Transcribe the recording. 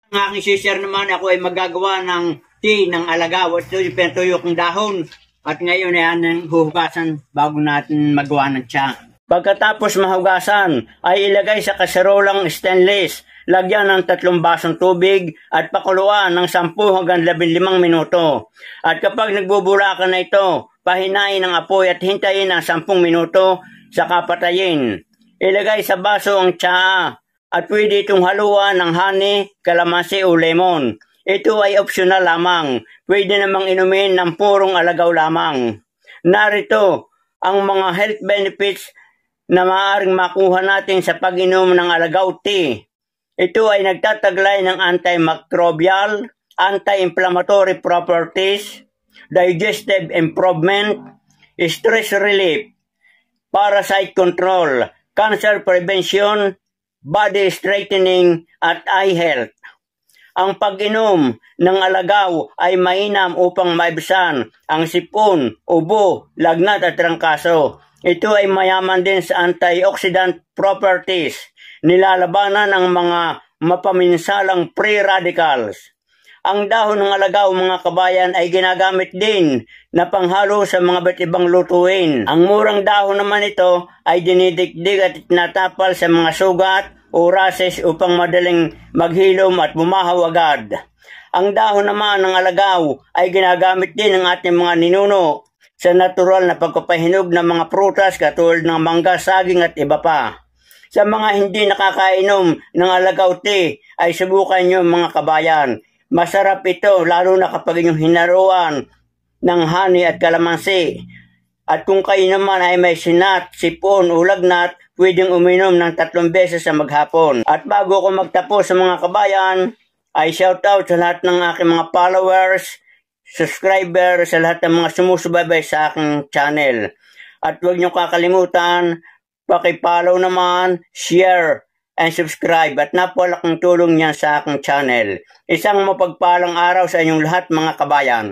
Ang aking sister naman, ako ay magagawa ng tea ng alagaw. Ito yung pinatuyo kong dahon. At ngayon ay anong huhugasan bago natin magawa ng tsa. Pagkatapos mahugasan, ay ilagay sa kaserolang stainless. Lagyan ng 3 basong tubig at pakuluan ng 10 hanggang 15 minuto. At kapag nagbubulakan na ito, pahinain ang apoy at hintayin ng 10 minuto, saka patayin. Ilagay sa baso ang tsaa at pwede itong haluan ng honey, kalamansi o lemon. Ito ay optional lamang. Pwede namang inumin ng purong alagaw lamang. Narito ang mga health benefits na maaaring makuha natin sa pag-inom ng alagaw tea. Ito ay nagtataglay ng antimicrobial, anti-inflammatory properties, digestive improvement, stress relief, parasite control, cancer prevention, body straightening, at eye health. Ang pag-inom ng alagaw ay mainam upang maibsan ang sipon, ubo, lagnat at trangkaso. Ito ay mayaman din sa antioxidant properties, nilalabanan ang mga mapaminsalang free radicals. Ang dahon ng alagaw, mga kabayan, ay ginagamit din na panghalo sa mga iba't ibang lutuin. Ang murang dahon naman ito ay dinidikdig at tinatapal sa mga sugat o rashes upang madaling maghilom at bumahaw agad. Ang dahon naman ng alagaw ay ginagamit din ng ating mga ninuno sa natural na pagpapahinog ng mga prutas katulad ng mangga, saging at iba pa. Sa mga hindi nakakainom ng alagaw tea ay subukan nyo, mga kabayan. Masarap ito lalo na kapag inyong hinaruan ng honey at kalamansi. At kung kayo naman ay may sinat, sipon o lagnat, pwedeng uminom ng 3 beses sa maghapon. At bago ko magtapos sa mga kabayan, ay shoutout sa lahat ng aking mga followers, subscriber, sa lahat ng mga sumusubaybay sa aking channel. At huwag niyo kakalimutan, paki-follow naman, share, and subscribe. At napakalaking tulong niyan sa aking channel. Isang mapagpalang araw sa inyong lahat, mga kabayan.